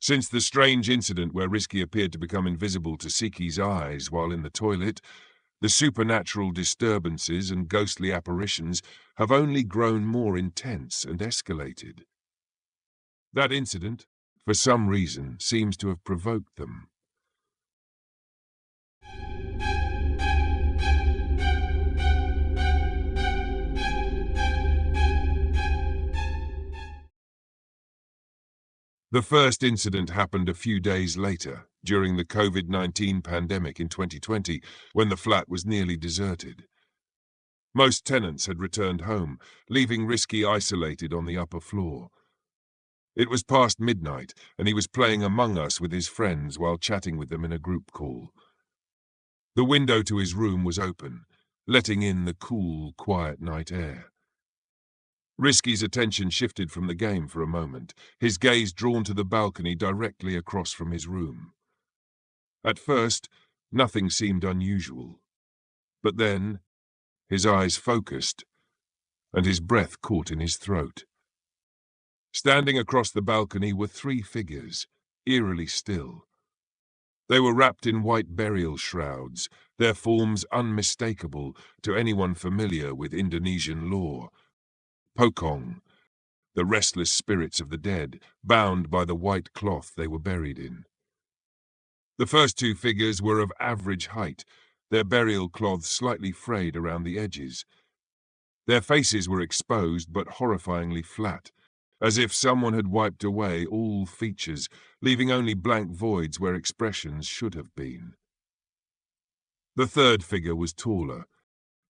Since the strange incident where Rizki appeared to become invisible to Siki's eyes while in the toilet, the supernatural disturbances and ghostly apparitions have only grown more intense and escalated. That incident, for some reason, seems to have provoked them. The first incident happened a few days later, during the COVID-19 pandemic in 2020, when the flat was nearly deserted. Most tenants had returned home, leaving Rizki isolated on the upper floor. It was past midnight, and he was playing Among Us with his friends while chatting with them in a group call. The window to his room was open, letting in the cool, quiet night air. Rizki's attention shifted from the game for a moment, his gaze drawn to the balcony directly across from his room. At first, nothing seemed unusual. But then, his eyes focused, and his breath caught in his throat. Standing across the balcony were three figures, eerily still. They were wrapped in white burial shrouds, their forms unmistakable to anyone familiar with Indonesian lore. Pocong, the restless spirits of the dead, bound by the white cloth they were buried in. The first two figures were of average height, their burial cloths slightly frayed around the edges. Their faces were exposed but horrifyingly flat, as if someone had wiped away all features, leaving only blank voids where expressions should have been. The third figure was taller,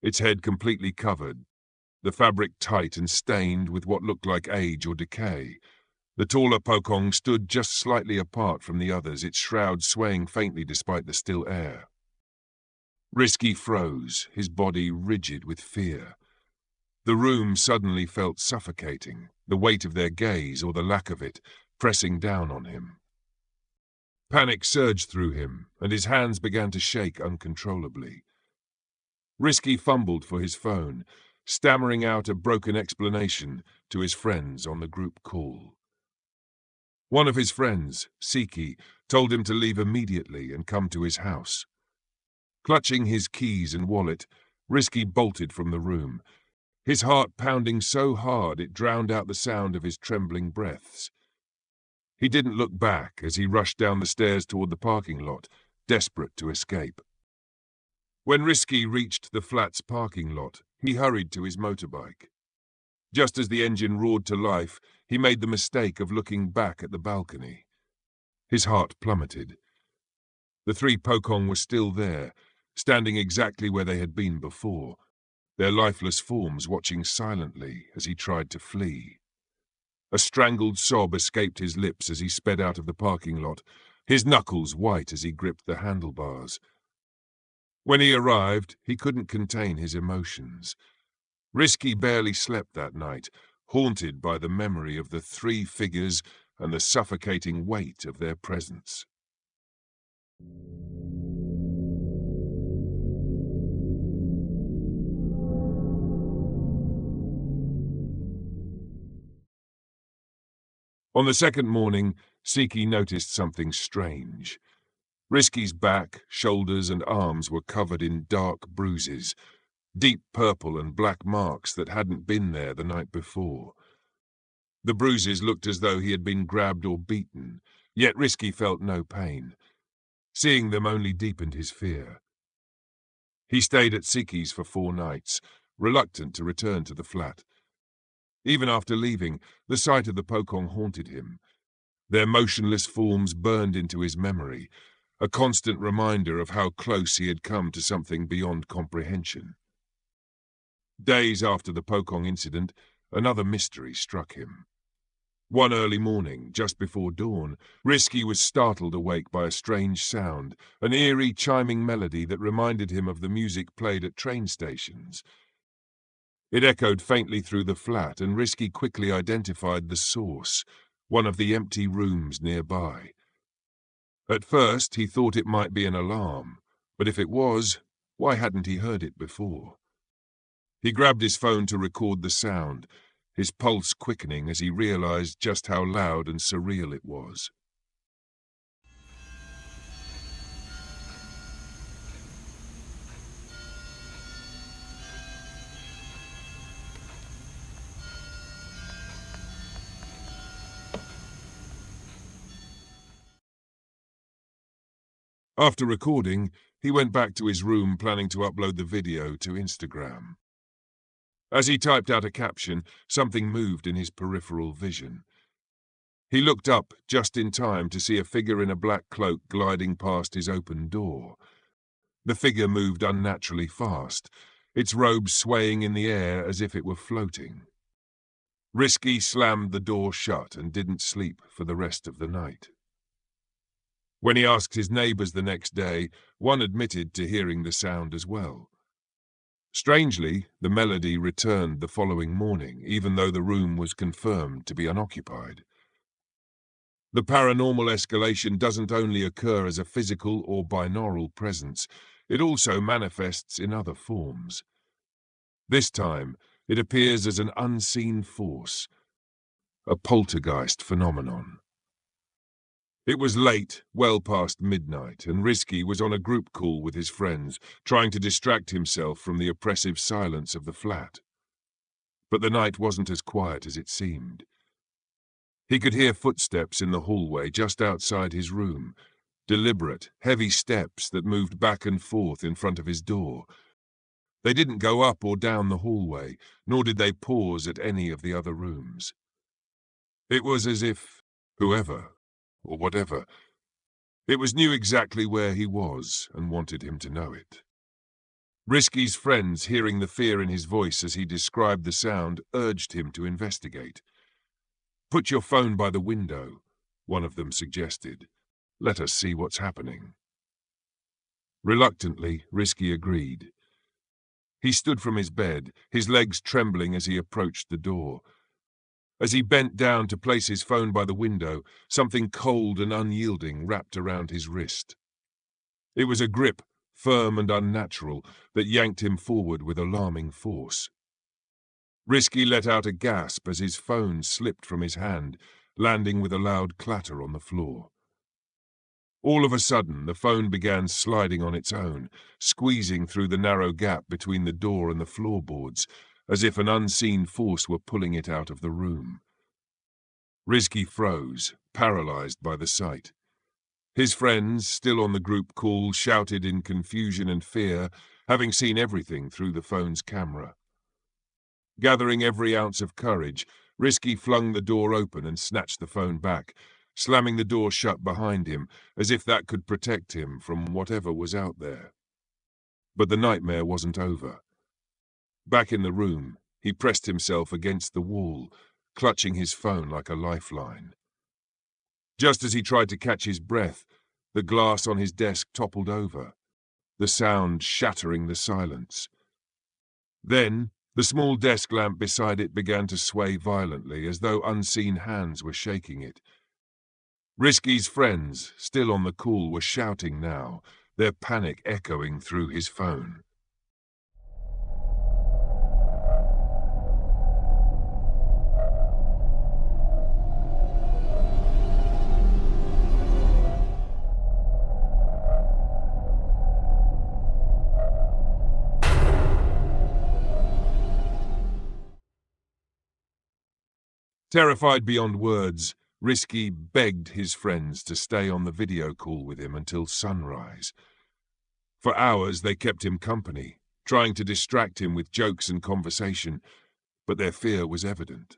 its head completely covered, the fabric tight and stained with what looked like age or decay. The taller Pocong stood just slightly apart from the others, its shroud swaying faintly despite the still air. Rizki froze, his body rigid with fear. The room suddenly felt suffocating, the weight of their gaze, or the lack of it, pressing down on him. Panic surged through him, and his hands began to shake uncontrollably. Rizki fumbled for his phone, stammering out a broken explanation to his friends on the group call. One of his friends, Siki, told him to leave immediately and come to his house. Clutching his keys and wallet, Rizki bolted from the room, his heart pounding so hard it drowned out the sound of his trembling breaths. He didn't look back as he rushed down the stairs toward the parking lot, desperate to escape. When Rizki reached the flat's parking lot, he hurried to his motorbike. Just as the engine roared to life, he made the mistake of looking back at the balcony. His heart plummeted. The three Pocong were still there, standing exactly where they had been before, their lifeless forms watching silently as he tried to flee. A strangled sob escaped his lips as he sped out of the parking lot, his knuckles white as he gripped the handlebars. When he arrived, he couldn't contain his emotions. Rizki barely slept that night, haunted by the memory of the three figures and the suffocating weight of their presence. On the second morning, Siki noticed something strange. Rizki's back, shoulders, and arms were covered in dark bruises, deep purple and black marks that hadn't been there the night before. The bruises looked as though he had been grabbed or beaten, yet Rizki felt no pain. Seeing them only deepened his fear. He stayed at Siki's for 4 nights, reluctant to return to the flat. Even after leaving, the sight of the Pocong haunted him. Their motionless forms burned into his memory, a constant reminder of how close he had come to something beyond comprehension. Days after the Pocong incident, another mystery struck him. One early morning, just before dawn, Rizki was startled awake by a strange sound, an eerie chiming melody that reminded him of the music played at train stations. It echoed faintly through the flat, and Rizki quickly identified the source, one of the empty rooms nearby. At first, he thought it might be an alarm, but if it was, why hadn't he heard it before? He grabbed his phone to record the sound, his pulse quickening as he realized just how loud and surreal it was. After recording, he went back to his room planning to upload the video to Instagram. As he typed out a caption, something moved in his peripheral vision. He looked up just in time to see a figure in a black cloak gliding past his open door. The figure moved unnaturally fast, its robes swaying in the air as if it were floating. Rizki slammed the door shut and didn't sleep for the rest of the night. When he asked his neighbours the next day, one admitted to hearing the sound as well. Strangely, the melody returned the following morning, even though the room was confirmed to be unoccupied. The paranormal escalation doesn't only occur as a physical or binaural presence, it also manifests in other forms. This time, it appears as an unseen force, a poltergeist phenomenon. It was late, well past midnight, and Rizki was on a group call with his friends, trying to distract himself from the oppressive silence of the flat. But the night wasn't as quiet as it seemed. He could hear footsteps in the hallway just outside his room, deliberate, heavy steps that moved back and forth in front of his door. They didn't go up or down the hallway, nor did they pause at any of the other rooms. It was as if whoever, or whatever, knew exactly where he was and wanted him to know it. Rizki's friends, hearing the fear in his voice as he described the sound, urged him to investigate. "Put your phone by the window," one of them suggested. "Let us see what's happening." Reluctantly, Rizki agreed. He stood from his bed, his legs trembling as he approached the door. As he bent down to place his phone by the window, something cold and unyielding wrapped around his wrist. It was a grip, firm and unnatural, that yanked him forward with alarming force. Rizki let out a gasp as his phone slipped from his hand, landing with a loud clatter on the floor. All of a sudden, the phone began sliding on its own, squeezing through the narrow gap between the door and the floorboards, as if an unseen force were pulling it out of the room. Rizki froze, paralyzed by the sight. His friends, still on the group call, shouted in confusion and fear, having seen everything through the phone's camera. Gathering every ounce of courage, Rizki flung the door open and snatched the phone back, slamming the door shut behind him, as if that could protect him from whatever was out there. But the nightmare wasn't over. Back in the room, he pressed himself against the wall, clutching his phone like a lifeline. Just as he tried to catch his breath, the glass on his desk toppled over, the sound shattering the silence. Then, the small desk lamp beside it began to sway violently, as though unseen hands were shaking it. Rizki's friends, still on the call, were shouting now, their panic echoing through his phone. Terrified beyond words, Rizki begged his friends to stay on the video call with him until sunrise. For hours they kept him company, trying to distract him with jokes and conversation, but their fear was evident.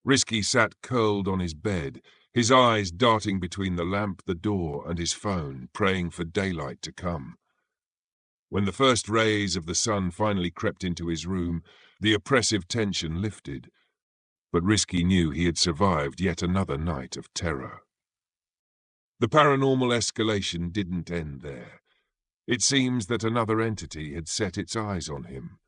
Rizki sat curled on his bed, his eyes darting between the lamp, the door, and his phone, praying for daylight to come. When the first rays of the sun finally crept into his room, the oppressive tension lifted. But Rizki knew he had survived yet another night of terror. The paranormal escalation didn't end there. It seems that another entity had set its eyes on him.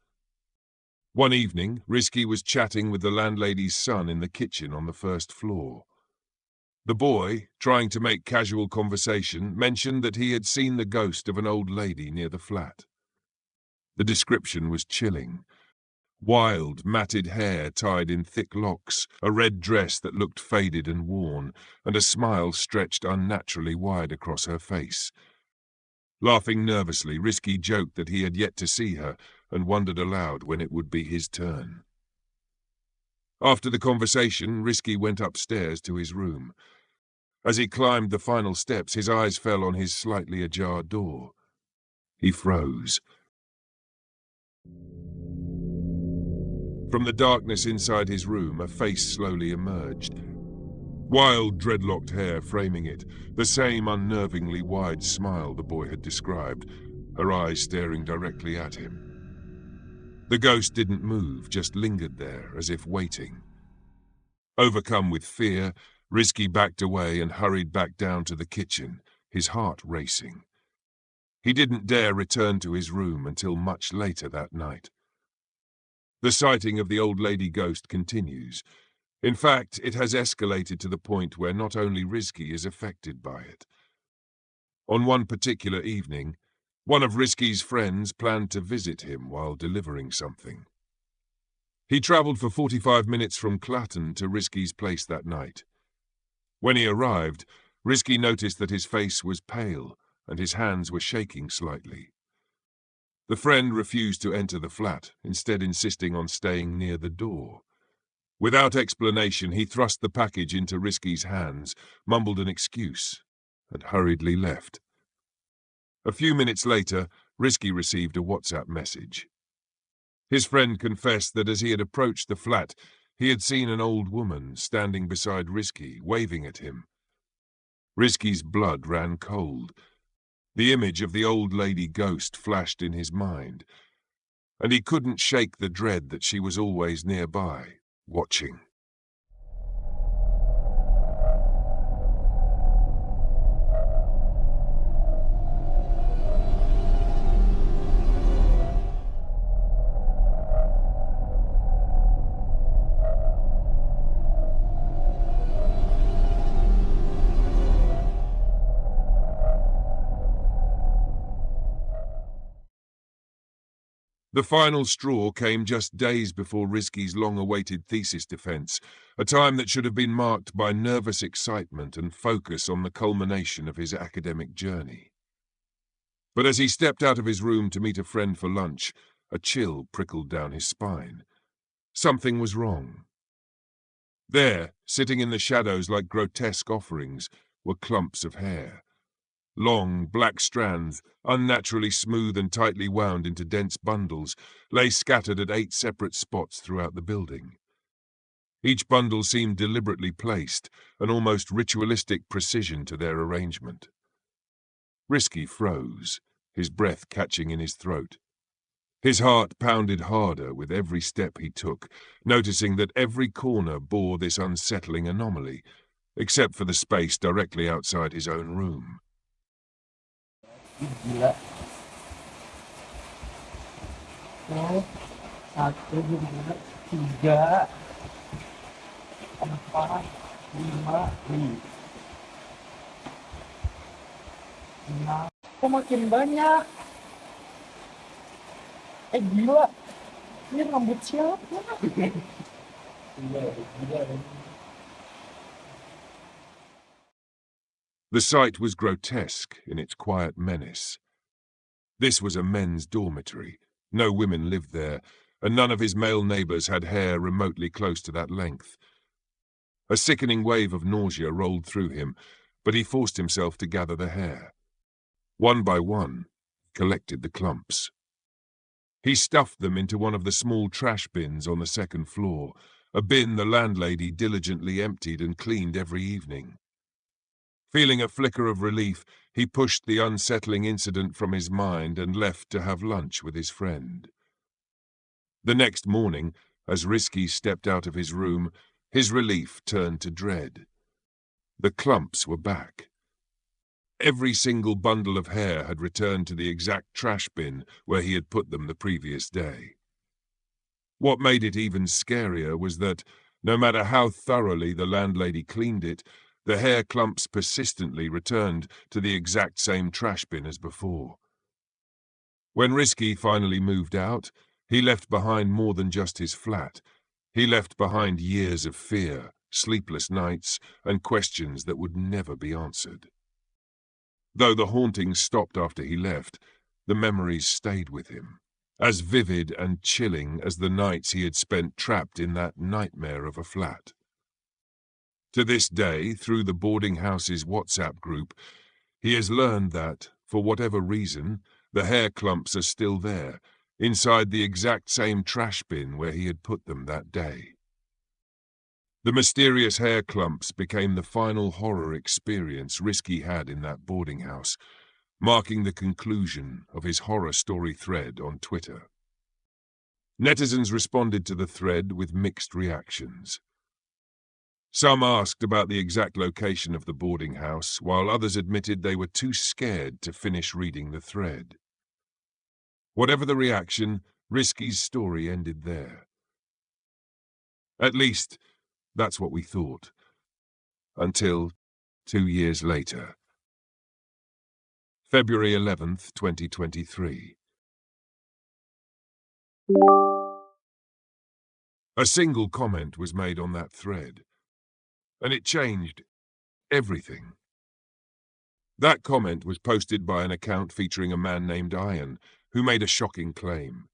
One evening, Rizki was chatting with the landlady's son in the kitchen on the first floor. The boy, trying to make casual conversation, mentioned that he had seen the ghost of an old lady near the flat. The description was chilling. Wild, matted hair tied in thick locks, a red dress that looked faded and worn, and a smile stretched unnaturally wide across her face. Laughing nervously, Rizki joked that he had yet to see her and wondered aloud when it would be his turn. After the conversation, Rizki went upstairs to his room. As he climbed the final steps, his eyes fell on his slightly ajar door. He froze. From the darkness inside his room, a face slowly emerged. Wild, dreadlocked hair framing it, the same unnervingly wide smile the boy had described, her eyes staring directly at him. The ghost didn't move, just lingered there, as if waiting. Overcome with fear, Rizki backed away and hurried back down to the kitchen, his heart racing. He didn't dare return to his room until much later that night. The sighting of the old lady ghost continues. In fact, it has escalated to the point where not only Rizki is affected by it. On one particular evening, one of Rizki's friends planned to visit him while delivering something. He travelled for 45 minutes from Claton to Rizki's place that night. When he arrived, Rizki noticed that his face was pale and his hands were shaking slightly. The friend refused to enter the flat, instead insisting on staying near the door. Without explanation, he thrust the package into Rizki's hands, mumbled an excuse, and hurriedly left. A few minutes later, Rizki received a WhatsApp message. His friend confessed that as he had approached the flat, he had seen an old woman standing beside Rizki, waving at him. Rizki's blood ran cold. The image of the old lady ghost flashed in his mind, and he couldn't shake the dread that she was always nearby, watching. The final straw came just days before Rizki's long-awaited thesis defense, a time that should have been marked by nervous excitement and focus on the culmination of his academic journey. But as he stepped out of his room to meet a friend for lunch, a chill prickled down his spine. Something was wrong. There, sitting in the shadows like grotesque offerings, were clumps of hair. Long, black strands, unnaturally smooth and tightly wound into dense bundles, lay scattered at 8 separate spots throughout the building. Each bundle seemed deliberately placed, an almost ritualistic precision to their arrangement. Rizki froze, his breath catching in his throat. His heart pounded harder with every step he took, noticing that every corner bore this unsettling anomaly, except for the space directly outside his own room. Gila. 1, 2, 3, 4, 5, 6. Kok makin banyak? Gila. Ini rambut siapa? Gila. The sight was grotesque in its quiet menace. This was a men's dormitory. No women lived there, and none of his male neighbours had hair remotely close to that length. A sickening wave of nausea rolled through him, but he forced himself to gather the hair. One by one, collected the clumps. He stuffed them into one of the small trash bins on the second floor, a bin the landlady diligently emptied and cleaned every evening. Feeling a flicker of relief, he pushed the unsettling incident from his mind and left to have lunch with his friend. The next morning, as Rizki stepped out of his room, his relief turned to dread. The clumps were back. Every single bundle of hair had returned to the exact trash bin where he had put them the previous day. What made it even scarier was that, no matter how thoroughly the landlady cleaned it, the hair clumps persistently returned to the exact same trash bin as before. When Rizki finally moved out, he left behind more than just his flat. He left behind years of fear, sleepless nights, and questions that would never be answered. Though the hauntings stopped after he left, the memories stayed with him, as vivid and chilling as the nights he had spent trapped in that nightmare of a flat. To this day, through the boarding house's WhatsApp group, he has learned that, for whatever reason, the hair clumps are still there, inside the exact same trash bin where he had put them that day. The mysterious hair clumps became the final horror experience Rizki had in that boarding house, marking the conclusion of his horror story thread on Twitter. Netizens responded to the thread with mixed reactions. Some asked about the exact location of the boarding house, while others admitted they were too scared to finish reading the thread. Whatever the reaction, Rizki's story ended there. At least, that's what we thought. Until 2 years later. February 11th, 2023. A single comment was made on that thread, and it changed everything. That comment was posted by an account featuring a man named Ian, who made a shocking claim.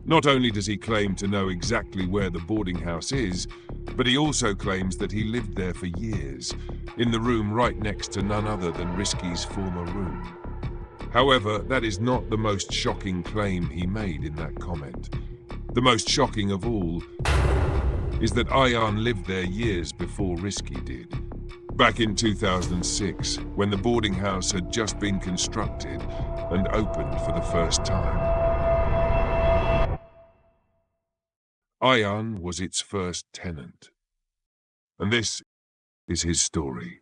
Not only does he claim to know exactly where the boarding house is, but he also claims that he lived there for years, in the room right next to none other than Rizki's former room. However, that is not the most shocking claim he made in that comment. The most shocking of all is that Ian lived there years before Rizki did. Back in 2006, when the boarding house had just been constructed and opened for the first time. Ian was its first tenant. And this is his story.